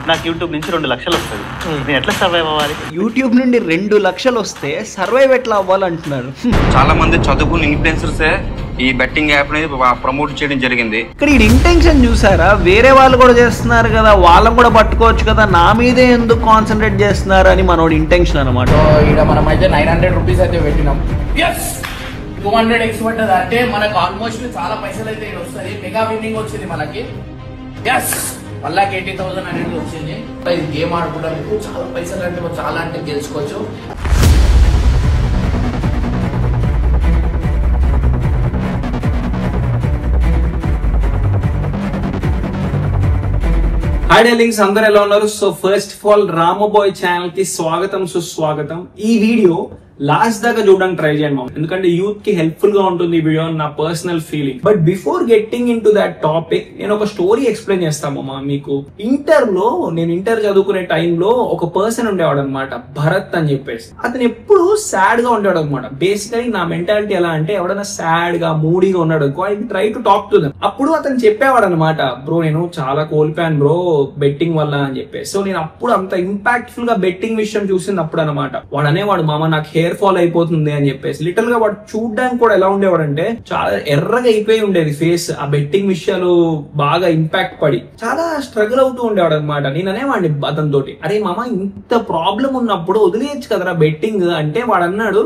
నాకు యూట్యూబ్ నుంచి 2 లక్షలు వస్తుంది, నేను ఎట్లా సర్వైవ్ అవ్వాలి? యూట్యూబ్ నుండి 2 లక్షలు వస్తే సర్వైవ్ ఎట్లా అవ్వాలంటున్నారు. చాలా మంది చదువుకున్న ఇన్ఫ్లుయెన్సర్సే ఈ బెట్టింగ్ యాప్ అనేది ప్రమోట్ చేయడం జరిగింది. ఇక్కడ ఈ ఇంటెన్షన్ చూసారా, వేరే వాళ్ళు కూడా చేస్తున్నారు కదా, వాళ్ళని కూడా పట్టుకోవచ్చు కదా, నా మీదే ఎందుకు కాన్సన్ట్రేట్ చేస్తున్నారు అని మనోడి ఇంటెన్షన్ అనమాట. ఇక్కడ మనం అయితే 900 రూపీస్ అయితే పెట్టినాం. 200x పడ్డది అంటే మనకు ఆల్మోస్ట్ చాలా పైసలు అయితే వస్తుంది. మెగా విన్నింగ్ వచ్చింది మనకి. మళ్ళా 80,000 అనేది వచ్చింది. ఇది గేమ్ ఆడుకోవడానికి చాలా పైసలు అంటే చాలా అంటే గెలుచుకోవచ్చు. హాయ్ డార్లింగ్స్, అందరూ ఎలా ఉన్నారు? So first of all Ramabai channel కి స్వాగతం, సుస్వాగతం. ఈ వీడియో లాస్ట్ దాకా చూడడానికి ట్రై చేయండి మామ, ఎందుకంటే యూత్ కి హెల్ప్ఫుల్ గా ఉంటుంది ఈ వీడియో, నా personal feeling. But before getting in to that topic నేను ఒక స్టోరీ ఎక్స్ప్లెయిన్ చేస్తాను మామ మీకు. నేను ఇంటర్ చదువుకునే టైంలో ఒక పర్సన్ ఉండేవాడు అనమాట, భరత్ అని చెప్పేసి. అతను ఎప్పుడు సాడ్ గా ఉండేవాడు అనమాట. బేసికలీ నా మెంటాలిటీ ఎలా అంటే, ఎవడైనా సాడ్ గా మూడీగా ఉన్నాడు అనుకో, I try to talk to them. అప్పుడు అతను చెప్పేవాడు అనమాట, బ్రో నేను చాలా కోల్పోయాను బ్రో బెట్టింగ్ వల్ల అని చెప్పేసి. సో నేను అప్పుడు అంత ఇంపాక్ట్ఫుల్ గా బెట్టింగ్ విషయం చూసింది అప్పుడు అనమాట. వాడు అనేవాడు, మామ నాకు హెయిర్ ఫాల్ అయిపోతుంది అని చెప్పేసి. లిటిల్ గా వాడు చూడడానికి కూడా ఎలా ఉండేవాడు అంటే, చాలా ఎర్రగా అయిపోయి ఉండేది ఫేస్. ఆ బెట్టింగ్ విషయాలు బాగా ఇంపాక్ట్ పడి చాలా స్ట్రగుల్ అవుతూ ఉండేవాడు అనమాట. నేను అనేవాడిని అతనితోటి, అరే మామ ఇంత ప్రాబ్లం ఉన్నప్పుడు వదిలేయచ్చు కదరా బెట్టింగ్ అంటే. వాడు అన్నాడు,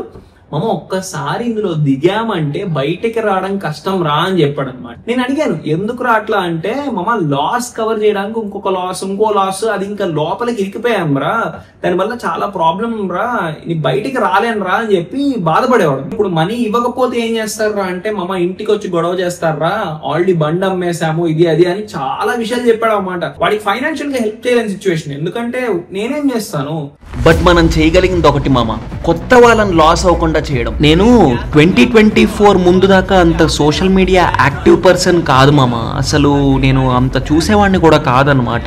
మామ ఒక్కసారి ఇందులో దిగామంటే బయటకి రావడం కష్టం రా అని చెప్పాడు అనమాట. నేను అడిగాను, ఎందుకు రా అట్లా అంటే, మామ లాస్ కవర్ చేయడానికి ఇంకో లాస్ అది ఇంకా లోపలికి ఇరికిపోయాం రా, దానివల్ల చాలా ప్రాబ్లం రా, నీ బయటికి రాలేను రా అని చెప్పి బాధపడేవాడు. ఇప్పుడు మనీ ఇవ్వకపోతే ఏం చేస్తారా అంటే, మామ ఇంటికి వచ్చి గొడవ చేస్తారా, ఆల్రెడీ బండి అమ్మేశాము ఇది అది అని చాలా విషయాలు చెప్పాడు అనమాట. వాడికి ఫైనాన్షియల్ గా హెల్ప్ చేయలేని సిచ్యువేషన్. ఎందుకంటే నేనేం చేస్తాను. బట్ మనం చేయగలిగింది ఒకటి మామ, కొత్త వాళ్ళని లాస్ అవ్వకుండా చేయడం. నేను 2024 ముందు దాకా అంత సోషల్ మీడియా యాక్టివ్ పర్సన్ కాదు మామ. అసలు నేను అంత చూసేవాడిని కూడా కాదనమాట.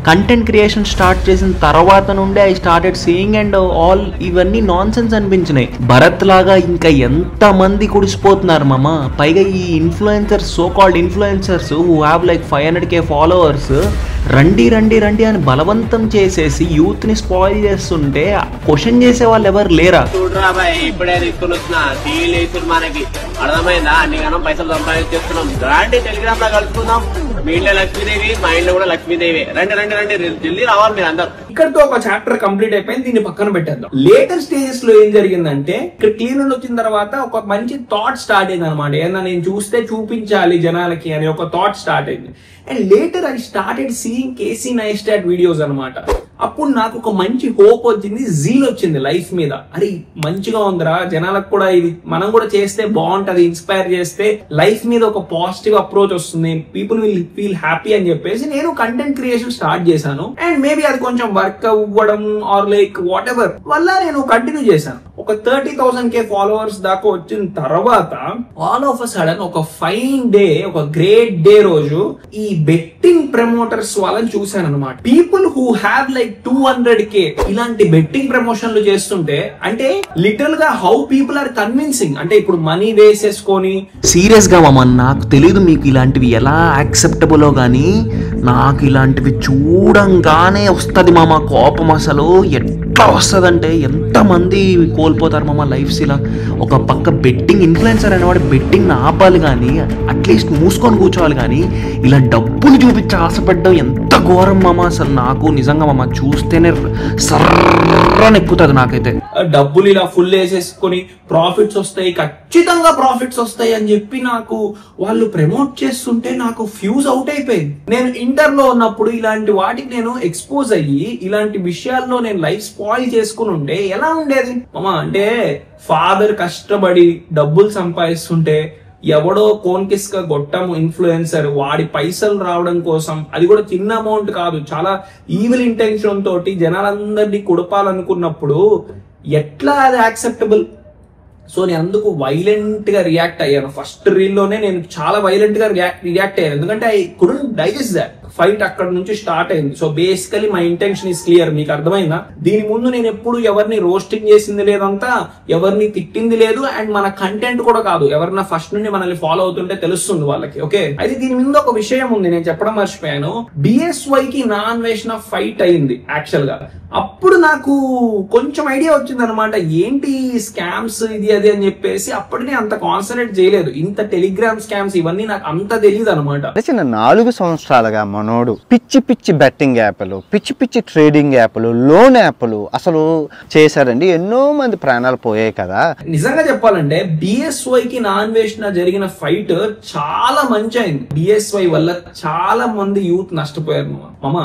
కంటెంట్ క్రియేషన్ స్టార్ట్ చేసిన తర్వాత నుండే I started seeing and all ఇవన్నీ నాన్ సెన్స్ అనిపించినాయి. భరత్ లాగా ఇంకా ఎంత మంది కుడిసిపోతున్నారు మామ. పైగా ఈ influencers, so called influencers who have like 500K followers రండి అని బలవంతం చేసేసి యూత్ ని స్పాయిల్ చేస్తుంటే క్వశ్చన్ చేసే వాళ్ళు ఎవరు లేరా? చూడరా బాయ్, ఇప్పుడే తీసుకుని వచ్చిన టీవీలు వేసుకుని మనకి అర్థమైందా, అన్నిగానం పైసలు సంపాదించేస్తున్నాం. రండి టెలిగ్రామ్ లో కలుసుకుందాం. మీ ఇంట్లో లక్ష్మీదేవి, మా ఇంట్లో కూడా లక్ష్మీదేవి. రండి జల్దీ రావాలి మీరు అందరు. ఇక్కడతో ఒక చాప్టర్ కంప్లీట్ అయిపోయింది, దీన్ని పక్కన పెట్టేద్దాం. లేటర్ స్టేజెస్ లో ఏం జరిగిందంటే, ఇక్కడ క్లీన్ వచ్చిన తర్వాత ఒక మంచి థాట్ స్టార్ట్ అయింది అనమాట. ఏదన్నా నేను చూస్తే చూపించాలి జనాలకి అని ఒక థాట్ స్టార్ట్ అయింది. And later I started seeing Casey Neistat videos అనమాట. అప్పుడు నాకు ఒక మంచి హోప్ వచ్చింది, జీల్ వచ్చింది లైఫ్ మీద. అరే మంచిగా ఉందిరా, జనాలకు కూడా ఇది మనం కూడా చేస్తే బాగుంటది, ఇన్స్పైర్ చేస్తే లైఫ్ మీద ఒక పాజిటివ్ అప్రోచ్ వస్తుంది, పీపుల్ విల్ ఫీల్ హ్యాపీ అని చెప్పేసి నేను కంటెంట్ క్రియేషన్ స్టార్ట్ చేశాను. అండ్ మేబీ అది కొంచెం వర్క్ అవ్వడం ఆర్ లైక్ వాట్ ఎవర్ వల్ల నేను కంటిన్యూ చేశాను. ఒక 30,000K ఫాలోవర్స్ దాకా వచ్చిన తర్వాత ఆల్ ఆఫ్ అ సడన్ ఒక ఫైన్ డే, ఒక గ్రేట్ డే రోజు ఈ బెట్టింగ్ ప్రమోటర్స్ వాళ్ళని చూశాను అనమాట. People who have like 200K ఇలాంటి బెట్టింగ్ ప్రమోషన్లు చేస్తుంటే, అంటే లిటరల్ గా హౌ పీపుల్ ఆర్ కన్విన్సింగ్. అంటే ఇప్పుడు మనీ వేసేసుకొని సీరియస్ గా మామ, నాకు తెలీదు మీకు ఇలాంటివి ఎలా యాక్సెప్టబుల్ గానీ నాకు ఇలాంటివి చూడంగానే వస్తుంది మామ కోపం. అసలు ఎట్లా వస్తుందంటే, ఎంతమంది కోల్పోతారు మామ లైఫ్స్ ఇలా. ఒక పక్క బెట్టింగ్ ఇన్ఫ్లుయెన్సర్ అనేవాడు బెట్టింగ్ ఆపాలి కానీ, అట్లీస్ట్ మూసుకొని కూర్చోవాలి కానీ, ఇలా డబ్బులు చూపించి ఆశపడ్డం ఎంత ఘోరం మామ. అసలు నాకు నిజంగా మామ చూస్తేనే సర్రని ఎక్కుతుంది నాకైతే. డబ్బులు ఇలా ఫుల్ వేసేసుకొని ప్రాఫిట్స్ వస్తాయి, ఖచ్చితంగా ప్రాఫిట్స్ వస్తాయి అని చెప్పి నాకు వాళ్ళు ప్రమోట్ చేస్తుంటే నాకు ఫ్యూజ్ అవుట్ అయిపోయింది. నేను ఇంటర్ లో ఉన్నప్పుడు ఇలాంటి వాటికి నేను ఎక్స్పోజ్ అయ్యి ఇలాంటి విషయాల్లో నేను లైఫ్ స్పాయిల్ చేసుకుని ఉంటే ఎలా ఉండేది మామ. అంటే ఫాదర్ కష్టపడి డబ్బులు సంపాదిస్తుంటే ఎవడో కోన్కిస్క గొట్టం ఇన్ఫ్లుయెన్సర్ వాడి పైసలు రావడం కోసం, అది కూడా చిన్న అమౌంట్ కాదు, చాలా ఈవిల్ ఇంటెన్షన్ తోటి జనాలందరినీ కుడపాలనుకున్నప్పుడు ఎట్లా అది యాక్సెప్టబుల్? సో నేను అందుకు వైలెంట్ గా రియాక్ట్ అయ్యాను. ఫస్ట్ రీల్ లోనే నేను చాలా వైలెంట్ గా రియాక్ట్ అయ్యాను, ఎందుకంటే I couldn't digest that. Fight అక్కడ నుంచి స్టార్ట్ అయింది. So basically my intention is clear. మీకు అర్థమైందా? దీని ముందు నేను ఎప్పుడు ఎవరిని రోస్టింగ్ చేసింది లేదంతా, ఎవరిని తిట్టింది లేదు, అండ్ మన కంటెంట్ కూడా కాదు. ఎవరన్నా ఫస్ట్ నుండి మనల్ని ఫాలో అవుతుంటే తెలుస్తుంది వాళ్ళకి. ఓకే, అయితే దీని మీద ఒక విషయం ఉంది, నేను చెప్పడం మర్చిపోయాను. BSY కి నా అన్వేషణ ఫైట్ అయింది యాక్చువల్ గా. అప్పుడు నాకు కొంచెం ఐడియా వచ్చింది అనమాట, ఏంటి స్కామ్స్ ఇది అది అని చెప్పేసి. అప్పటినే అంత కాన్సన్ట్రేట్ చేయలేదు. ఇంత టెలిగ్రామ్ స్కామ్స్ ఇవన్నీ నాకు అంత తెలియదు అనమాట. 4 సంవత్సరాలుగా మనోడు పిచ్చి పిచ్చి బెట్టింగ్ యాప్లు, పిచ్చి పిచ్చి ట్రేడింగ్ యాప్లు, లోన్ యాప్లు అసలు చేశారండి. ఎన్నో మంది ప్రాణాలు పోయాయి కదా. నిజంగా చెప్పాలంటే BSY కి నా అన్వేషణ జరిగిన ఫైట్ చాలా మంచి అయింది. BSY వల్ల చాలా మంది యూత్ నష్టపోయారు మామ.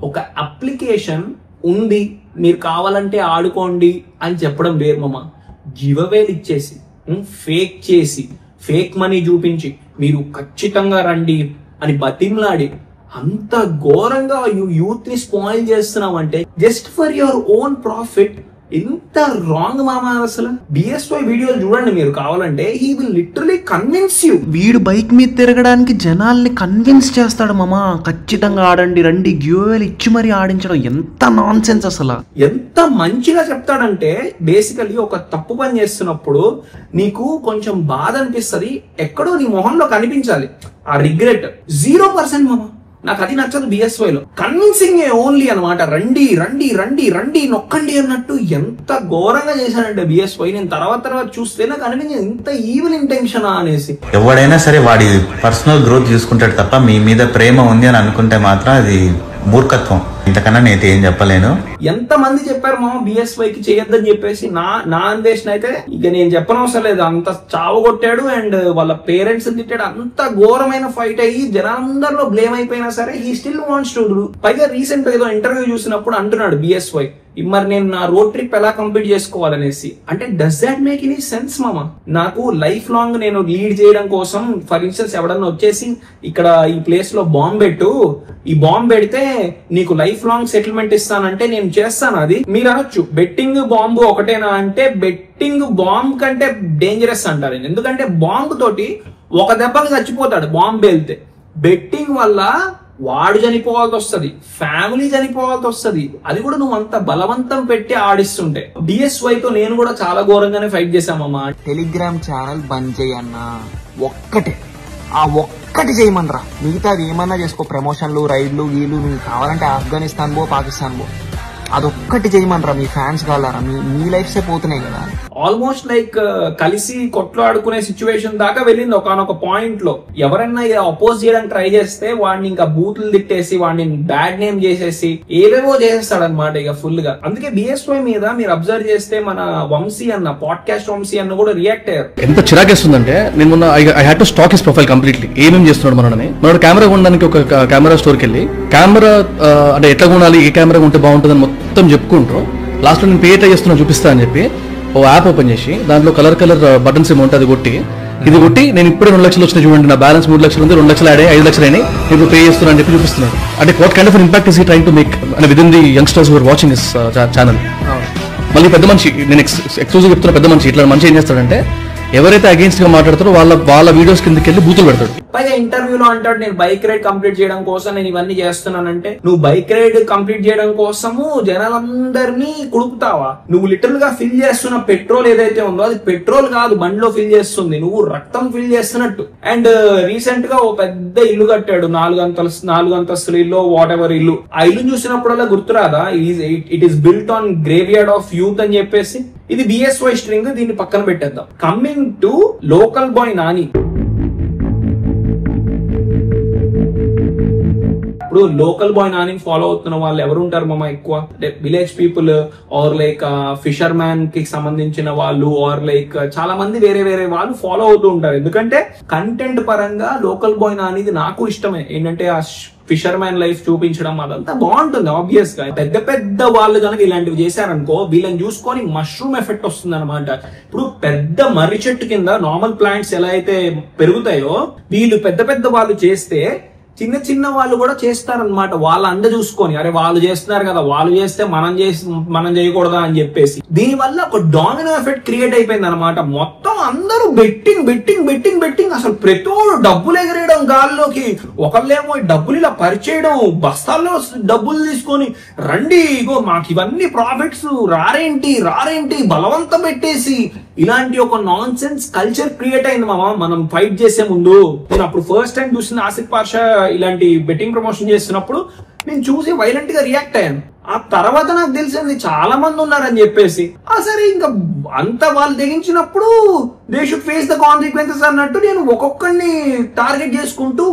ఒక అప్లికేషన్ ఉంది, మీరు కావాలంటే ఆడుకోండి అని చెప్పడం వేరు మామ. గివ్ అవేలు ఇచ్చేసి, ఫేక్ చేసి, ఫేక్ మనీ చూపించి మీరు ఖచ్చితంగా రండి అని బతిమలాడి అంత ఘోరంగా యూత్ ని స్పాయిల్ చేస్తున్నాం అంటే just for your own profit. ఎంత రాంగ్ మామ అసలు. BSY వీడియోలు చూడండి మీరు కావాలంటే, he will literally convince you. వీడు బైక్ మీద తిరగడానికి జనాల్ని కన్విన్స్ చేస్తాడు మామ. ఖచ్చితంగా ఆడండి రండి, గివ్వేలు ఇచ్చి మరీ ఆడించడం ఎంత నాన్ సెన్స్ అసలు. ఎంత మంచిగా చెప్తాడంటే, బేసికలీ ఒక తప్పు పని చేస్తున్నప్పుడు నీకు కొంచెం బాధ అనిపిస్తుంది, ఎక్కడో నీ మొహంలో కనిపించాలి ఆ రిగ్రెట్. 0% మామ. నాకు అది నచ్చదు BSY లో. కన్విన్సింగ్ ఓన్లీ అనమాట. రండి రండి రండి రండి నొక్కండి అన్నట్టు ఎంత ఘోరంగా చేశానంటే BSY. నేను తర్వాత చూస్తే నాకు అనిపించింది ఇంత ఈవిల్ ఇంటెన్షన్ అనేసి. ఎవడైనా సరే వాడి పర్సనల్ గ్రోత్ చూసుకుంటాడు తప్ప మీ మీద ప్రేమ ఉంది అని అనుకుంటే మాత్రం అది మూర్ఖత్వం. ఇంతకన్నా నేనైతే ఏం చెప్పలేను. ఎంత మంది చెప్పారు మామ BSY కి చేయొద్దని చెప్పేసి. నా అన్వేషణ అయితే ఇక నేను చెప్పనవసరం లేదు. అంత చావు కొట్టాడు అండ్ వాళ్ళ పేరెంట్స్ తిట్టాడు. అంత ఘోరమైన ఫైట్ అయ్యి జనాలందరిలో బ్లేమ్ అయిపోయినా సరే he still wants to do. పైగా రీసెంట్ ఏదో ఇంటర్వ్యూ చూసినప్పుడు అంటున్నాడు BSY, మరి నేను నా రోడ్ ట్రిప్ ఎలా కంప్లీట్ చేసుకోవాలనేసి. అంటే does that make any sense మామ? నాకు లైఫ్ లాంగ్ నేను లీడ్ చేయడం కోసం, ఫర్ ఇన్స్టెన్స్ ఎవడన్నా వచ్చేసి ఇక్కడ ఈ ప్లేస్ లో బాంబు పెట్టు, ఈ బాంబు పెడితే నీకు లైఫ్ లాంగ్ సెటిల్మెంట్ ఇస్తానంటే నేను చేస్తాను. అది మీరు అనొచ్చు బెట్టింగ్ బాంబు ఒకటేనా అంటే, బెట్టింగ్ బాంబు కంటే డేంజరస్ అంటారు. ఎందుకంటే బాంబు తోటి ఒక దెబ్బకి చచ్చిపోతాడు బాంబు వెళ్తే. బెట్టింగ్ వల్ల వాడు చనిపోవాల్సి వస్తుంది, ఫ్యామిలీ చనిపోవాల్సి వస్తుంది. అది కూడా నువ్వు అంత బలవంతం పెట్టి ఆడిస్తుంటే. BSY తో నేను కూడా చాలా ఘోరంగానే ఫైట్ చేశామమ్మా. టెలిగ్రామ్ ఛానల్ బంద్ చేయన్నా, ఒక్కటే ఆ ఒక్కటి చేయమనరా. మిగతాది ఏమన్నా చేసుకో, ప్రమోషన్లు రైడ్లు వీళ్ళు, నువ్వు కావాలంటే ఆఫ్ఘనిస్తాన్ పో, పాకిస్తాన్ పో, అదొక్కటి చేయమనరా. మీ ఫ్యాన్స్ కావాలరా, మీ లైఫ్సే పోతున్నాయి కదా. ఆల్మోస్ట్ లైక్ కలిసి కొట్లాడుకునే సిచ్యువేషన్ దాకా వెళ్ళింది ఒకనొక పాయింట్ లో. ఎవరైనా అపోజ్ చేయడానికి ట్రై చేస్తే వాడిని ఇంకా బూతులు తిట్టేసి, వాడిని బ్యాడ్ నేమ్ చేసేసి ఏవేవో చేసేస్తాడు అనమాట ఇక ఫుల్ గా. అందుకే BSY మీద మీరు అబ్జర్వ్ చేస్తే మన వంశీ అన్న, పాడ్కాస్ట్ వంశీ అన్న కూడా రియాక్ట్ అయ్యారు. ఎంత చిరాకేస్తుందంటే, నేను మొన్న I had to stock his profile completely. ఏమేమి చేస్తున్నాడు మనోడు కెమెరా కొనడానికి ఒక కెమెరా స్టోర్కి వెళ్ళి కెమెరా అంటే ఎట్లా కొనాలి, ఏ కెమెరా ఉంటే బాగుంటుంది అని మొత్తం చెప్పుకుంటూ లాస్ట్ లో నేను పే ఎట్లా చేస్తున్నా చూపిస్తా అని చెప్పి ఓ యాప్ ఓపెన్ చేసి దాంట్లో కలర్ బటన్స్ ఏమో ఉంటుంది, అది కొట్టి ఇది కొట్టి నేను ఇప్పుడే 2 లక్షలు వచ్చినాయి చూడండి, నా బ్యాలెన్స్ 3 లక్షలు ఉంది, 2 లక్షలు ఆడే 5 లక్షలు అయినాయి, నేను పే చేస్తున్నా అని చెప్పి చూపిస్తున్నాడు. అంటే what kind of impact is he trying to make within the youngsters who are watching this channel. మళ్ళీ పెద్ద మనిషి, నేను ఎక్స్క్లూజివ్ చెప్తున్నా, పెద్ద మనిషి ఇట్లా మనిషి ఏం చేస్తాడంటే ఎవరైతే అగేన్స్ట్ గా మాట్లాడతారో వాళ్ళ వీడియోస్ కిందకి వెళ్ళి బూతులు పెడతాడు. పైగా ఇంటర్వ్యూలో అంటాడు, నేను బైక్ రైడ్ కంప్లీట్ చేయడం కోసం నేను ఇవన్నీ చేస్తున్నానంటే, నువ్వు బైక్ రైడ్ కంప్లీట్ చేయడం కోసము జనాలందరినీ కుడుపుతావా? నువ్వు లిటరల్ గా ఫిల్ చేస్తున్న పెట్రోల్ ఏదైతే ఉందో అది పెట్రోల్ కాదు, బండిలో ఫిల్ చేస్తుంది, నువ్వు రక్తం ఫిల్ చేస్తున్నట్టు. అండ్ రీసెంట్ గా ఓ పెద్ద ఇల్లు కట్టాడు, 4 అంతస్తుల ఇల్లు, వాట్ ఎవర్ ఇల్లు. ఆ ఇల్లు చూసినప్పుడల్లా గుర్తురాదా, it is built on graveyard of youth అని చెప్పేసి. ఇది BSY స్ట్రింగ్, దీన్ని పక్కన పెట్టేద్దాం. Coming to local boy Nani. ఇప్పుడు లోకల్ బాయ్ నాని ఫాలో అవుతున్న వాళ్ళు ఎవరు ఉంటారు మామ ఎక్కువ? Village people are like fisherman కి సంబంధించిన వాళ్ళు ఆర్ లైక్ చాలా మంది వేరే వాళ్ళు ఫాలో అవుతూ ఉంటారు. ఎందుకంటే కంటెంట్ పరంగా లోకల్ బాయ్ నాని నాకు ఇష్టమే. ఏంటంటే ఆ ఫిషర్ మ్యాన్ లైఫ్ చూపించడం అదంతా బాగుంటుంది. ఆబ్వియస్ గా పెద్ద వాళ్ళు కనుక ఇలాంటివి చేశారనుకో, వీళ్ళని చూసుకొని మష్రూమ్ ఎఫెక్ట్ వస్తుంది అనమాట. ఇప్పుడు పెద్ద మర్రి చెట్టు కింద నార్మల్ ప్లాంట్స్ ఎలా అయితే పెరుగుతాయో, వీళ్ళు పెద్ద వాళ్ళు చేస్తే చిన్న చిన్న వాళ్ళు కూడా చేస్తారనమాట, వాళ్ళ అండ చూసుకొని, అరే వాళ్ళు చేస్తున్నారు కదా, వాళ్ళు చేస్తే మనం చేయకూడదా అని చెప్పేసి. దీని వల్ల ఒక డామినో ఎఫెక్ట్ క్రియేట్ అయిపోయింది అనమాట. మొత్తం అందరూ బెట్టింగ్ అసలు ప్రతోడు డబ్బులు ఎగరేయడం గాల్లోకి. ఒకళ్ళేమో డబ్బులు ఇలా పరిచేయడం, బస్తాల్లో డబ్బులు తీసుకొని రండి ఇగో మాకు ఇవన్నీ ప్రాఫిట్స్, రారేంటి బలవంతం పెట్టేసి, ఇలాంటి ఒక నాన్ సెన్స్ కల్చర్ క్రియేట్ అయింది మామ. మనం ఫైట్ చేసే ముందు నేను అప్పుడు ఫస్ట్ టైం చూసిన ఆసిఫ్ పాషా ఇలాంటి బెట్టింగ్ ప్రమోషన్ చేస్తున్నప్పుడు నేను చూసి వైలెంట్ గా రియాక్ట్ అయ్యాను. ఆ తర్వాత నాకు తెలిసింది చాలా మంది ఉన్నారని చెప్పేసి. సరే ఇంకా అంత వాళ్ళు తెగించినప్పుడు they should face the consequences అన్నట్టు నేను ఒక్కొక్కరిని టార్గెట్ చేసుకుంటూ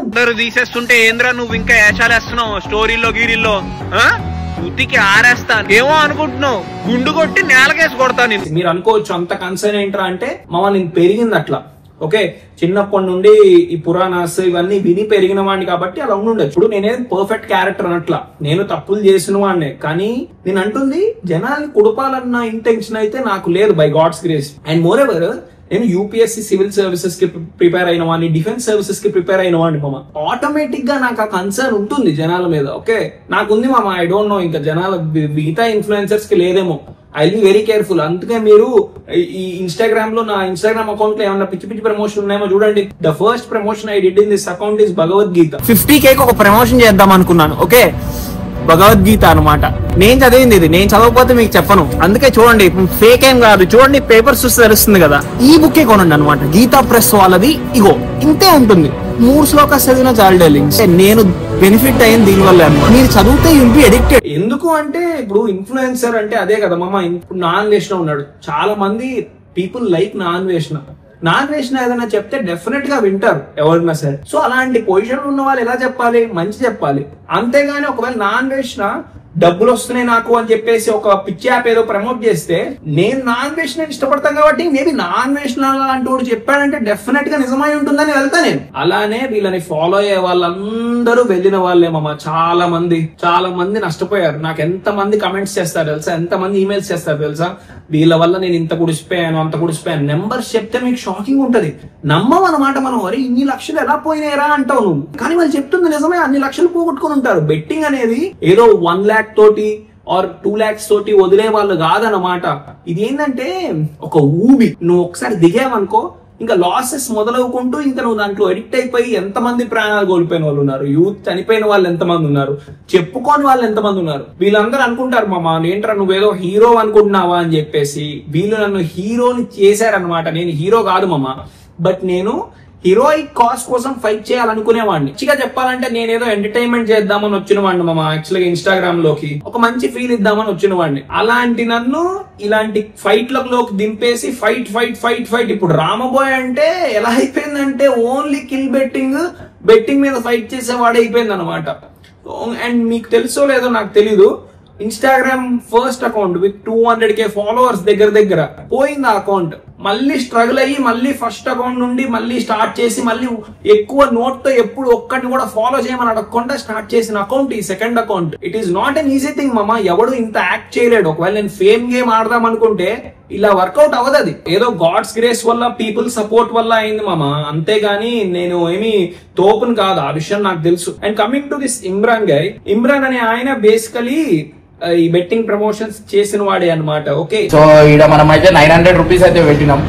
తీసేస్తుంటే ఏంద్రా నువ్వు ఇంకా ఏషాలేస్తున్నావు స్టోరీలో గీరీల్లో ఉతికి ఆరేస్తాను ఏమో అనుకుంటున్నావు, గుండు కొట్టి నేలకేసి కొడతాను. మీరు అనుకోవచ్చు అంత కన్సర్న్ ఏంట్రా అంటే మామ నేను పెరిగింది అట్లా. ఓకే, చిన్నప్పటి నుండి ఈ పురాణాస్ ఇవన్నీ విని పెరిగిన వాడిని కాబట్టి అలా ఉండుండొచ్చు. ఇప్పుడు నేనేది పర్ఫెక్ట్ క్యారెక్టర్ అన్నట్లా, నేను తప్పులు చేసిన వాడినే. కానీ నేను అంటుంది జనాల్ని కుడపాలన్న ఇంటెన్షన్ అయితే నాకు లేదు by God's grace. And moreover నేను యూపీఎస్సీ సివిల్ సర్వీసెస్ కి ప్రిపేర్ అయిన వాడిని, డిఫెన్స్ సర్వీసెస్ కి ప్రిపేర్ అయిన వాడిని మామ. ఆటోమేటిక్ గా నాకు ఆ కన్సర్న్ ఉంటుంది జనాల మీద. ఓకే, నాకుంది మామ. ఐ డోంట్ నో ఇంకా జనాల మిగతా ఇన్ఫ్లుయెన్సర్స్ కి లేదేమో. I will be very careful. అందుకే మీరు ఈ ఇన్స్టాగ్రామ్ లో, నా ఇన్స్టాగ్రామ్ అకౌంట్ లో ఏమన్నా పిచ్చి ప్రమోషన్ ఉన్నాయేమో చూడండి. The first promotion I did in this account is Bhagavad Gita. 50K ఒక ప్రమోషన్ చేద్దాం అనుకున్నాను. ఓకే, భగవద్గీత అనమాట. నేను చదివింది ఇది, నేను చదవకపోతే మీకు చెప్పను. అందుకే చూడండి, ఫేక్ ఏం కాదు, చూడండి పేపర్స్ చూస్తే తెలుస్తుంది కదా. ఈ బుక్కే కొనండి అనమాట, గీతా ప్రెస్ వాళ్ళది. ఇగో ఇంతే ఉంటుంది, 3 శ్లోకాలు చదివిన చాలు డార్లింగ్. నేను బెనిఫిట్ అయింది దీని వల్ల అనమాట. మీరు చదివితే యుల్ బి అడిక్టెడ్. ఎందుకు అంటే ఇప్పుడు ఇన్ఫ్లుయెన్సర్ అంటే అదే కదా మామ. ఇప్పుడు నాన్ వేషణ ఉన్నాడు, చాలా మంది పీపుల్ లైక్ నాన్ వేషణ ఏదైనా చెప్తే డెఫినెట్ గా వింటారు ఎవరైనా సరే. సో అలాంటి పొజిషన్ ఉన్న వాళ్ళు ఎలా చెప్పాలి, మంచి చెప్పాలి. అంతేగాని ఒకవేళ నాన్ వేషణ డబ్బులు వస్తున్నాయి నాకు అని చెప్పేసి ఒక పిచ్చి యాప్ ఏదో ప్రమోట్ చేస్తే, నేను నాన్ వేషణ ఇష్టపడతాను కాబట్టి మేబీ నాన్ వేషణ లాంటి వాడు చెప్పాడంటే డెఫినెట్ గా నిజమై ఉంటుందని వెళ్తా నేను. అలానే వీళ్ళని ఫాలో అయ్యే వాళ్ళందరూ వెళ్ళిన వాళ్ళేమమ్మా. చాలా మంది నష్టపోయారు. నాకు ఎంత మంది కమెంట్స్ చేస్తారు తెలుసా, ఎంత మంది ఈమెయిల్స్ చేస్తారు తెలుసా, వీళ్ళ వల్ల నేను ఇంత కుడిసిపోయాను అంత కుడిసిపోయాను. నెంబర్స్ చెప్తే మీకు షాకింగ్ ఉంటది, నమ్మం అనమాట. మనం అరే ఇన్ని లక్షలు ఎలా పోయినాయరా అంటావు నువ్వు, కానీ వాళ్ళు చెప్తుంది నిజమే. అన్ని లక్షలు పోగొట్టుకుని ఉంటారు. బెట్టింగ్ అనేది ఏదో 1 lakh తోటి ఆర్ 2 lakhs తోటి వదిలే వాళ్ళు కాదనమాట. ఇది ఏంటంటే ఒక ఊబి. నువ్వు ఒకసారి దిగావనుకో ఇంకా లాసెస్ మొదలవుకుంటూ ఇంకా నువ్వు దాంట్లో అడిక్ట్ అయిపోయి ఎంతమంది ప్రాణాలు కోల్పోయిన వాళ్ళు ఉన్నారు, యూత్ చనిపోయిన వాళ్ళు ఎంతమంది ఉన్నారు, చెప్పుకోని వాళ్ళు ఎంతమంది ఉన్నారు. వీళ్ళందరూ అనుకుంటారు మామ ఏంట్రా నువ్వేదో హీరో అనుకుంటున్నావా అని చెప్పేసి. వీళ్ళు నన్ను హీరోని చేశారనమాట. నేను హీరో కాదు మామ, బట్ నేను హీరోయిక్ కాజ్ కోసం ఫైట్ చేయాలనుకునేవాడిని. చిగా చెప్పాలంటే నేనేదో ఎంటర్టైన్మెంట్ చేద్దామని వచ్చిన వాడిని మామ. యాక్చువల్గా ఇన్స్టాగ్రామ్ లోకి ఒక మంచి ఫీల్ ఇద్దామని వచ్చిన వాడిని. అలాంటి నన్ను ఇలాంటి ఫైట్లలోకి దింపేసి ఫైట్. ఇప్పుడు రామబోయ్ అంటే ఎలా అయిపోయిందంటే ఓన్లీ కిల్ బెట్టింగ్ మీద ఫైట్ చేసేవాడు అయిపోయింది అనమాట. అండ్ మీకు తెలుసో లేదో నాకు తెలీదు, Instagram first account with 200K followers దగ్గర పోయింది ఆ అకౌంట్. మళ్ళీ స్ట్రగుల్ అయ్యి మళ్ళీ ఫస్ట్ అకౌంట్ నుండి మళ్ళీ స్టార్ట్ చేసి మళ్ళీ ఎక్కువ నోట్ తో ఎప్పుడు ఒక్కడిని కూడా ఫాలో చేయమని అడగకుండా స్టార్ట్ చేసిన అకౌంట్ ఈ second account. It is not an easy thing మామ. ఎవడు ఇంత యాక్ట్ చేయలేడు. ఒకవేళ నేను ఫేమ్ గేమ్ ఆడదాం అనుకుంటే ఇలా వర్కౌట్ అవ్వదు. అది ఏదో గాడ్స్ గ్రేస్ వల్ల, పీపుల్ సపోర్ట్ వల్ల అయింది మామ. అంతేగాని నేను ఏమి తోపును కాదు, ఆ విషయం నాకు తెలుసు. And coming to this Imran అనే ఆయన బేసికలీ ఈ బెట్టింగ్ ప్రమోషన్స్ చేసిన వాడే అనమాట. ఓకే, సో ఇక్కడ మనం అయితే 900 రూపీస్ అయితే పెట్టినాం.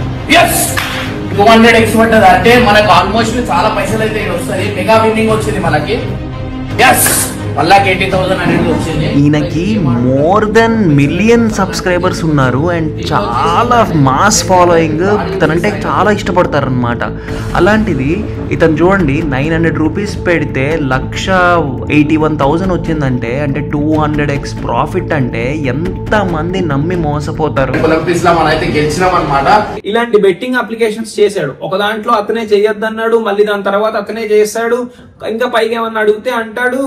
200x పడ్డది అంటే మనకు ఆల్మోస్ట్ చాలా పైసలు అయితే వస్తుంది. మెగా విన్నింగ్ వచ్చింది మనకి. వాళ్ళకి 80,000 అనేది వచ్చింది. ఈయనకి మోర్ దెన్ 1 million సబ్స్క్రైబర్స్ ఉన్నారు అండ్ చాలా మాస్ ఫాలోయింగ్. తనంటే చాలా ఇష్టపడతారు అనమాట. అలాంటిది ఇతను చూడండి 900 రూపీస్ పెడితే 1,81,000 వచ్చిందంటే, అంటే 200x ప్రాఫిట్. అంటే ఎంత మంది నమ్మి మోసపోతారు. ఇలాంటి బెట్టింగ్ అప్లికేషన్స్ చేశాడు. ఒక దాంట్లో అతనే చేయొద్దన్నాడు, మళ్ళీ దాని తర్వాత అతనే చేశాడు. ఇంకా పైగా ఏమన్నా అడిగితే అంటాడు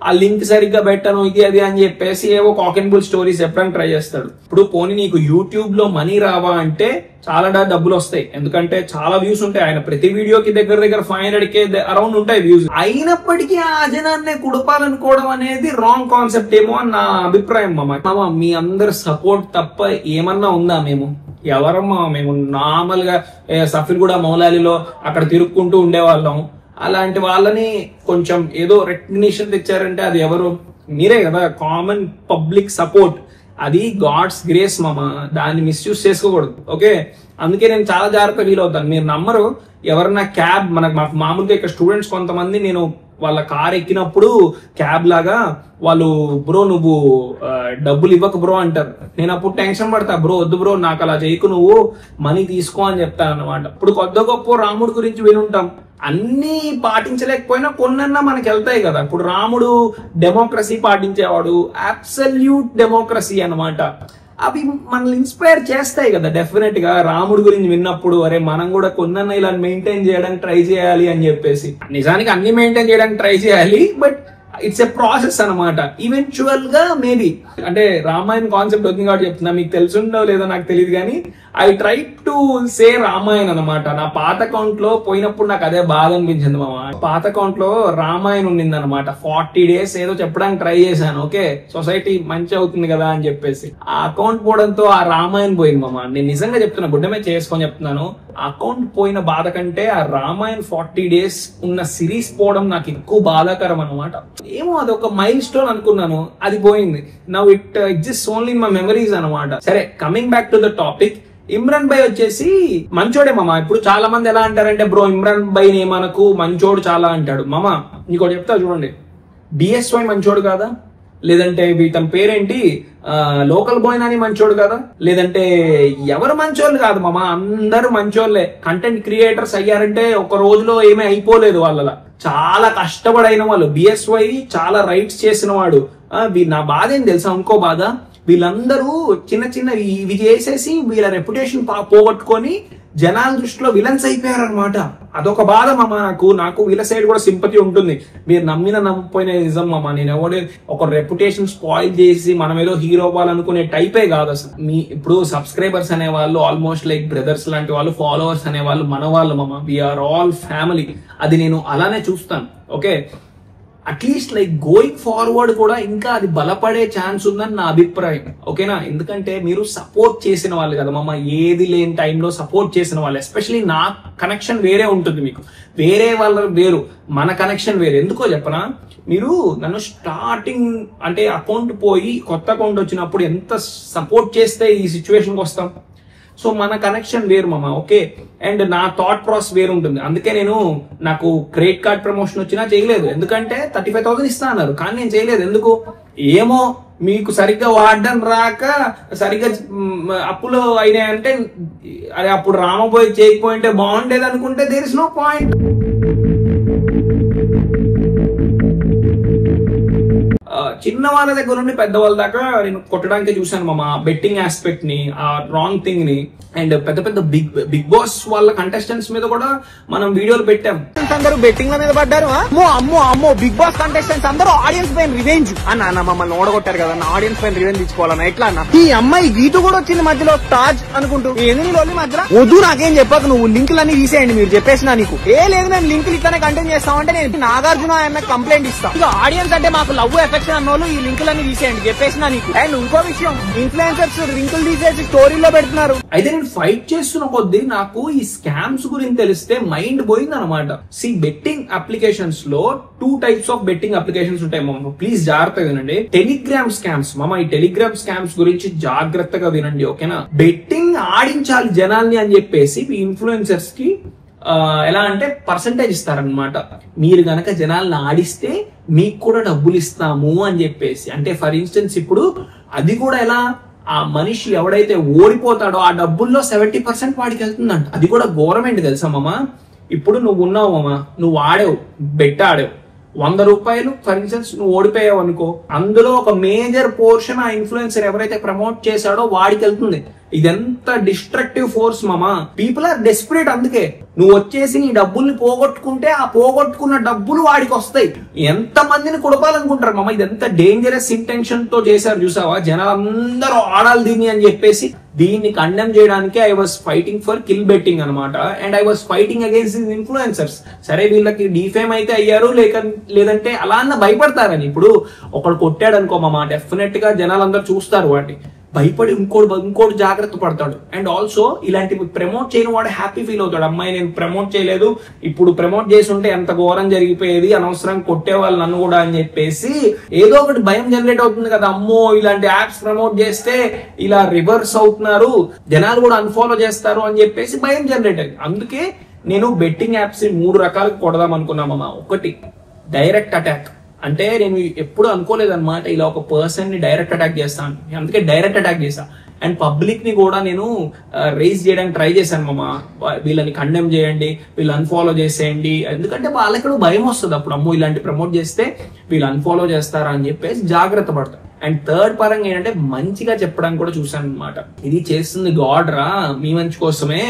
ఆ లింక్ సరిగ్గా పెట్టను ఇది అది అని చెప్పేసి ఏవో కాక్ అండ్ బుల్ స్టోరీస్ చెప్పడానికి ట్రై చేస్తాడు. ఇప్పుడు పోనీ నీకు యూట్యూబ్ లో మనీ రావా అంటే చాలా డబ్బులు వస్తాయి, ఎందుకంటే చాలా వ్యూస్ ఉంటాయి. ఆయన ప్రతి వీడియోకి దగ్గర 500K అరౌండ్ ఉంటాయి వ్యూస్. అయినప్పటికీ ఆ జనాన్ని కుడపాలనుకోవడం అనేది రాంగ్ కాన్సెప్ట్ ఏమో అని నా అభిప్రాయం మామ. మీ అందరు సపోర్ట్ తప్ప ఏమన్నా ఉందా? ఎవరమ్మా మేము నార్మల్ గా సఫీర్ కూడా మౌలాలిలో అక్కడ తిరుక్కుంటూ ఉండేవాళ్ళం. అలాంటి వాళ్ళని కొంచెం ఏదో రెకగ్నిషన్ తెచ్చారంటే అది ఎవరు? మీరే కదా. కామన్ పబ్లిక్ సపోర్ట్, అది గాడ్స్ గ్రేస్ మామ. దాన్ని మిస్యూజ్ చేసుకోకూడదు. ఓకే, అందుకే నేను చాలా జాగ్రత్త ఫీల్ అవుతాను. మీరు నమ్మరు, ఎవరన్నా క్యాబ్ మాకు మామూలుగా ఇక్కడ స్టూడెంట్స్ కొంతమంది నేను వాళ్ళ కార్ ఎక్కినప్పుడు క్యాబ్ లాగా వాళ్ళు బ్రో నువ్వు డబ్బులు ఇవ్వక బ్రో అంటారు. నేను అప్పుడు టెన్షన్ పడతా, బ్రో వద్దు బ్రో నాకు అలా చేయకు, నువ్వు మనీ తీసుకో అని చెప్తాను అనమాట. ఇప్పుడు కొద్ది గొప్ప రాముడి గురించి వినుంటాం, అన్ని పాటించలేకపోయినా కొన్నన్నా మనకి వెళ్తాయి కదా. ఇప్పుడు రాముడు డెమోక్రసీ పాటించేవాడు, అబ్సల్యూట్ డెమోక్రసీ అన్నమాట. అవి మనల్ని ఇన్స్పైర్ చేస్తాయి కదా డెఫినెట్ గా. రాముడి గురించి విన్నప్పుడు అరే మనం కూడా కొన్నన్నా ఇలా మెయింటైన్ చేయడానికి ట్రై చేయాలి అని చెప్పేసి. నిజానికి అన్ని మెయింటైన్ చేయడానికి ట్రై చేయాలి, బట్ ఇట్స్ ఎ ప్రాసెస్ అనమాట. ఈవెన్చువల్ గా మేబీ అంటే రామాయణ కాన్సెప్ట్ వచ్చింది కాబట్టి చెప్తున్నా, మీకు తెలుసుండో లేదో నాకు తెలియదు కానీ I try to say Ramayana అనమాట. నా పాత అకౌంట్ లో పోయినప్పుడు నాకు అదే బాధ అనిపించింది మామ. పాత అకౌంట్ లో రామాయణ ఉండింది అనమాట. 40 days ఏదో చెప్పడానికి ట్రై చేశాను. ఓకే, సొసైటీ మంచి అవుతుంది కదా అని చెప్పేసి ఆ అకౌంట్ పోవడంతో ఆ రామాయణ పోయింది మామ. నేను నిజంగా చెప్తున్నా, గుడ్డమే చేసుకొని చెప్తున్నాను. అకౌంట్ పోయిన బాధ కంటే ఆ రామాయణ 40 days ఉన్న సిరీస్ పోవడం నాకు ఎక్కువ బాధాకరం అనమాట. ఏమో అది ఒక మైల్ స్టోన్ అనుకున్నాను, అది పోయింది. Now it exist only in my memories అనమాట. సరే, coming back to the topic. Imran bhai వచ్చేసి మంచోడే మామ. ఇప్పుడు చాలా మంది ఎలా అంటారంటే బ్రో ఇమ్రాన్ భాయ్ మనకు మంచోడు చాలా అంటాడు. మామ నీకు చెప్తా చూడండి, బిఎస్వై మంచోడు కాదా? లేదంటే తన పేరేంటి లోకల్ బాయ్ అని మంచోడు కదా? లేదంటే ఎవరు మంచోళ్ళు కాదు మామ, అందరూ మంచోళ్ళే. కంటెంట్ క్రియేటర్స్ అయ్యారంటే ఒక రోజులో ఏమీ అయిపోలేదు వాళ్ళ. చాలా కష్టపడైన వాళ్ళు. బిఎస్వై చాలా రైట్స్ చేసిన వాడు. నా బాధ ఏం తెలుసా? ఇంకో బాధ, వీళ్ళందరూ చిన్న చిన్న ఇవి చేసేసి వీళ్ళ రెప్యుటేషన్ పోగొట్టుకొని జనాల దృష్టిలో విలన్స్ అయిపోయారు అనమాట. అదొక బాధ మామ. నాకు వీళ్ళ సైడ్ కూడా సింపతి ఉంటుంది. మీరు నమ్మకపోయిన నిజం మామ. నేను ఎవడే ఒక రెప్యుటేషన్ స్పాయిల్ చేసి మనం ఏదో హీరో అవ్వాలనుకునే టైపే కాదు అసలు. ఇప్పుడు సబ్స్క్రైబర్స్ అనే వాళ్ళు ఆల్మోస్ట్ లైక్ బ్రదర్స్ లాంటి వాళ్ళు, ఫాలోవర్స్ అనే వాళ్ళు మన వాళ్ళు మామ. We are all family. అది నేను అలానే చూస్తాను. Okay, at least like going forward కూడా ఇంకా అది బలపడే ఛాన్స్ ఉందని నా అభిప్రాయం. ఓకేనా? ఎందుకంటే మీరు సపోర్ట్ చేసిన వాళ్ళు కదా మామ. ఏది లేని టైంలో సపోర్ట్ చేసిన వాళ్ళు. ఎస్పెషలీ నా కనెక్షన్ వేరే ఉంటుంది, మీకు వేరే వాళ్ళ వేరు, మన కనెక్షన్ వేరు. ఎందుకో చెప్పనా? మీరు నన్ను స్టార్టింగ్ అంటే అకౌంట్ పోయి కొత్త అకౌంట్ వచ్చినప్పుడు ఎంత సపోర్ట్ చేస్తే ఈ సిచ్యువేషన్కి వస్తాం. సో మన కనెక్షన్ వేరు మామ. ఓకే, అండ్ నా థాట్ ప్రాసెస్ వేరు ఉంటుంది. అందుకే నాకు క్రెడిట్ కార్డ్ ప్రమోషన్ వచ్చినా చేయలేదు. ఎందుకంటే 35,000 ఇస్తా అన్నారు, కానీ నేను చేయలేదు. ఎందుకు? ఏమో మీకు సరిగ్గా వాడడం రాక సరిగ్గా అప్పులు అయినాయంటే అరే అప్పుడు రామబోయి చేయకపోయింటే బాగుండేది అనుకుంటే దేర్ ఇస్ నో పాయింట్. చిన్న వాళ్ళ దగ్గర నుండి పెద్దవాళ్ళ దాకా నేను కొట్టడానికి చూసాను మామ. బెట్టింగ్ ఆస్పెక్ట్ ని, ఆ రాంగ్ థింగ్ ని, అండ్ పెద్ద పెద్ద బిగ్ బాస్ వాళ్ళ కంటెస్టెంట్స్ మీద కూడా మనం వీడియోలు పెట్టాం. అందరూ బెట్టింగ్ మీద పడ్డారు. అమ్మో బిగ్ బాస్ కంటెస్టెంట్స్ అందరూ ఆడియన్స్ పైన రివెంజ్ అన్న మమ్మల్ని ఓడగొట్టారు కదా, ఆడియన్స్ పైన రివెంజ్ తీసుకోవాలన్నా ఎట్లా అన్న? ఈ అమ్మాయి గీటు కూడా వచ్చింది మధ్యలో, తాజ్ అనుకుంటూ. ఎన్ని రోజులు మధ్యలో వద్దు నాకేం చెప్పకు, నువ్వు లింకులు అన్ని తీసేయండి మీరు చెప్పేసినా. నీకు లేదు నేను లింకులు ఇట్లానే కంటిన్యూ చేస్తామంటే నేను నాగార్జున ఆయన కంప్లైంట్ ఇస్తాను. ఇక ఆడియన్స్ అంటే మాకు లవ్ ఎఫెక్షన్ అన్న వాళ్ళు ఈ లింకులన్నీ తీసేయండి చెప్పేసినా నీకు. అండ్ ఇంకో విషయం, ఇన్ఫ్లుయెన్సర్స్ లింకులు తీసేసి స్టోరీలో పెడుతున్నారు. అయితే నేను ఫైట్ చేస్తున్న కొద్దీ నాకు ఈ స్కామ్స్ గురించి తెలిస్తే మైండ్ పోయింది అనమాట. సి బెట్టింగ్ అప్లికేషన్స్ లో 2 types ఆఫ్ బెట్టింగ్ అప్లికేషన్స్ ఉంటాయి మామ. ప్లీజ్ జాగ్రత్తగా వినండి. టెలిగ్రామ్ స్కామ్స్ మామ. ఈ టెలిగ్రామ్ స్కామ్స్ గురించి జాగ్రత్తగా వినండి. ఓకేనా? బెట్టింగ్ ఆడించాలి జనాల్ని అని చెప్పేసి ఇన్ఫ్లుయెన్సర్స్ కి ఎలా అంటే పర్సంటేజ్ ఇస్తారనమాట. మీరు గనక జనాలను ఆడిస్తే మీకు కూడా డబ్బులు ఇస్తాము అని చెప్పేసి. అంటే ఫర్ ఇన్స్టెన్స్ ఇప్పుడు అది కూడా ఎలా, ఆ మనిషి ఎవడైతే ఓడిపోతాడో ఆ డబ్బుల్లో 70% వాడికి వెళ్తుందంట. అది కూడా గవర్నమెంట్ తెలుసా మామ. ఇప్పుడు నువ్వు ఉన్నావు మామ, నువ్వు ఆడావు, బెట్ ఆడావు, 100 రూపాయలు ఫర్ ఇన్స్టెన్స్ నువ్వు ఓడిపోయావు అనుకో, అందులో ఒక మేజర్ పోర్షన్ ఆ ఇన్ఫ్లుయెన్సర్ ఎవరైతే ప్రమోట్ చేశాడో వాడికి వెళ్తుంది. ఇదెంత డిస్ట్రక్టివ్ ఫోర్స్ మామా. People are desperate. అందుకే నువ్వు వచ్చేసి నీ డబ్బుల్ని పోగొట్టుకుంటే ఆ పోగొట్టుకున్న డబ్బులు వాడికి వస్తాయి. ఎంత మందిని కొడపాలనుకుంటారు మామ. ఇదెంత డేంజరస్ ఇంటెన్షన్ తో చేశారు చూసావా. జనాలందరూ ఆడాలి దీన్ని అని చెప్పేసి దీన్ని కండెమ్ చేయడానికి I was fighting for kill betting అనమాట. And I was fighting against this influencers. సరే వీళ్ళకి డిఫేమ్ అయితే అయ్యారు, లేదంటే అలా అన్న భయపడతారని. ఇప్పుడు ఒకడు కొట్టాడు అనుకో మామ, డెఫినెట్ గా జనాలందరూ చూస్తారు వాటిని. భయపడి ఇంకోటి జాగ్రత్త పడతాడు. అండ్ ఆల్సో ఇలాంటివి ప్రమోట్ చేయని వాడు హ్యాపీ ఫీల్ అవుతాడు. అమ్మాయి నేను ప్రమోట్ చేయలేదు, ఇప్పుడు ప్రమోట్ చేసి ఉంటే ఎంత ఘోరం జరిగిపోయేది, అనవసరం కొట్టేవాళ్ళు నన్ను కూడా అని చెప్పేసి ఏదో ఒకటి భయం జనరేట్ అవుతుంది కదా. అమ్మో ఇలాంటి యాప్స్ ప్రమోట్ చేస్తే ఇలా రివర్స్ అవుతున్నారు, జనాలు కూడా అన్ఫాలో చేస్తారు అని చెప్పేసి భయం జనరేట్ అయింది. అందుకే నేను బెట్టింగ్ యాప్స్ 3 రకాలకు కొడదాం అనుకున్నామమ్మా. ఒకటి డైరెక్ట్ అటాక్, అంటే నేను ఎప్పుడు అనుకోలేదన్నమాట ఇలా ఒక పర్సన్ ని డైరెక్ట్ అటాక్ చేస్తాను, అందుకే డైరెక్ట్ అటాక్ చేశా. అండ్ పబ్లిక్ ని కూడా నేను రేస్ చేయడానికి ట్రై చేశాను మామ, వీళ్ళని కండెమ్ చేయండి, వీళ్ళు అన్ఫాలో చేసేయండి, ఎందుకంటే వాళ్ళకి కూడా భయం వస్తుంది అప్పుడు, అమ్మో ఇలాంటి ప్రమోట్ చేస్తే వీళ్ళు అన్ఫాలో చేస్తారా అని చెప్పేసి జాగ్రత్త పడతారు. అండ్ థర్డ్ పరంగా ఏంటంటే మంచిగా చెప్పడానికి కూడా చూసాను అనమాట. ఇది చేస్తుంది గాడ్ రా, మీ మంచి కోసమే,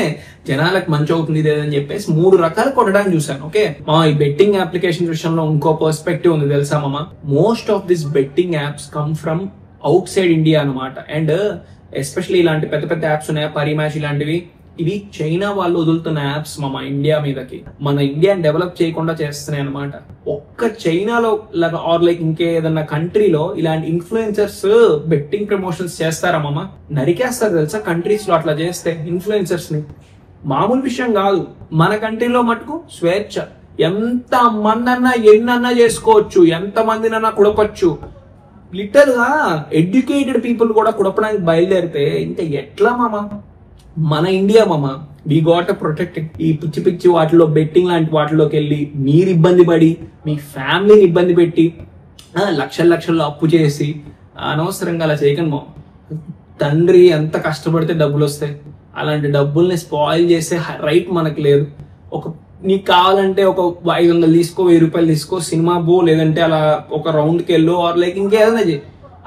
జనాలకు మంచి అవుతుంది ఇదేదని చెప్పేసి 3 రకాలు కొట్టడానికి చూసాను. ఓకే మా ఈ బెట్టింగ్ అప్లికేషన్ విషయంలో ఇంకో పర్స్పెక్టివ్ ఉంది తెలుసా మామ. Most of this betting apps come from out side India అనమాట. అండ్ ఎస్పెషల్లీ ఇలాంటి పెద్ద పెద్ద యాప్స్ ఉన్నాయి, పరిమాష్ ఇలాంటివి, ఇవి చైనా వాళ్ళు వదులుతున్న యాప్స్ మామ ఇండియా మీదకి, మన ఇండియాని డెవలప్ చేయకుండా చేస్తున్నాయి అనమాట. ఒక్క చైనాలో ఆర్ లైక్ ఇంకే ఏదన్నా కంట్రీలో ఇలాంటి ఇన్ఫ్లుయెన్సర్స్ బెట్టింగ్ ప్రమోషన్స్ చేస్తారా మామ, నరికేస్తారు తెలుసా కంట్రీస్ లో అట్లా చేస్తే ఇన్ఫ్లుయెన్సర్స్ ని. మామూలు విషయం కాదు, మన కంట్రీలో మటుకు స్వేచ్ఛ, ఎంత మందన్నా ఎన్నన్నా చేసుకోవచ్చు, ఎంత మందినన్నా కుడపచ్చు. లిటరల్ గా ఎడ్యుకేటెడ్ పీపుల్ కూడా కుడపడానికి బయలుదేరితే ఇంకా ఎట్లా మామ. మన ఇండియా మామ, వీ గాట్ ప్రొటెక్ట్. ఈ పిచ్చి పిచ్చి వాటిలో బెట్టింగ్ లాంటి వాటిలోకి వెళ్ళి మీరు ఇబ్బంది పడి మీ ఫ్యామిలీని ఇబ్బంది పెట్టి లక్షల్లో అప్పు చేసి అనవసరంగా అలా చేయకండి మామ. తండ్రి ఎంత కష్టపడితే డబ్బులు వస్తాయి, అలాంటి డబ్బుల్ని స్పాయిల్ చేసే రైట్ మనకు లేదు. నీకు కావాలంటే ఒక 500 తీసుకో, 1000 రూపాయలు తీసుకో, సినిమా పో, లేదంటే అలా ఒక రౌండ్కి వెళ్ళు, ఆర్ లైక్ ఇంకేదైనా చేయి.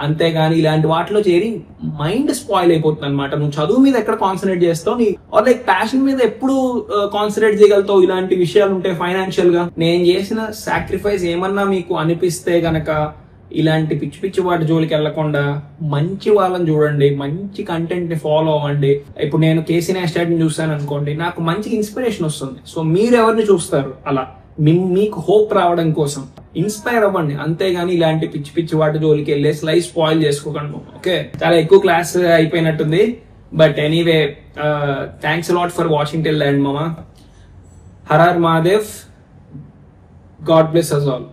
అంతేగాని ఇలాంటి వాటిలో చేరి మైండ్ స్పాయిల్ అయిపోతుంది అనమాట. నువ్వు చదువు మీద ఎక్కడ కాన్సన్ట్రేట్ చేస్తావు, నీ ఆర్ లైక్ ప్యాషన్ మీద ఎప్పుడు కాన్సన్ట్రేట్ చేయగలుగుతావు. ఇలాంటి విషయాలు ఉంటాయి ఫైనాన్షియల్ గా. నేను చేసిన సాక్రిఫైస్ ఏమన్నా మీకు అనిపిస్తే గనక ఇలాంటి పిచ్చి పిచ్చి వాటి జోలికి వెళ్లకుండా మంచి వాళ్ళని చూడండి, మంచి కంటెంట్ ని ఫాలో అవ్వండి. ఇప్పుడు నేను కేసీ నెస్టాట్ ని చూసాను అనుకోండి, నాకు మంచి ఇన్స్పిరేషన్ వస్తుంది. సో మీరు ఎవరిని చూస్తారు అలా మీకు హోప్ రావడం కోసం ఇన్స్పైర్ అవ్వండి, అంతేగాని ఇలాంటి పిచ్చి పిచ్చి వాటి జోలికి వెళ్ళేసి లైఫ్ స్పాయిల్ చేసుకోకండి. ఓకే చాలా ఎక్కువ క్లాస్ అయిపోయినట్టుంది, but anyway thanks a lot for watching till the end మామ. Har Har Mahadev, god bless us all.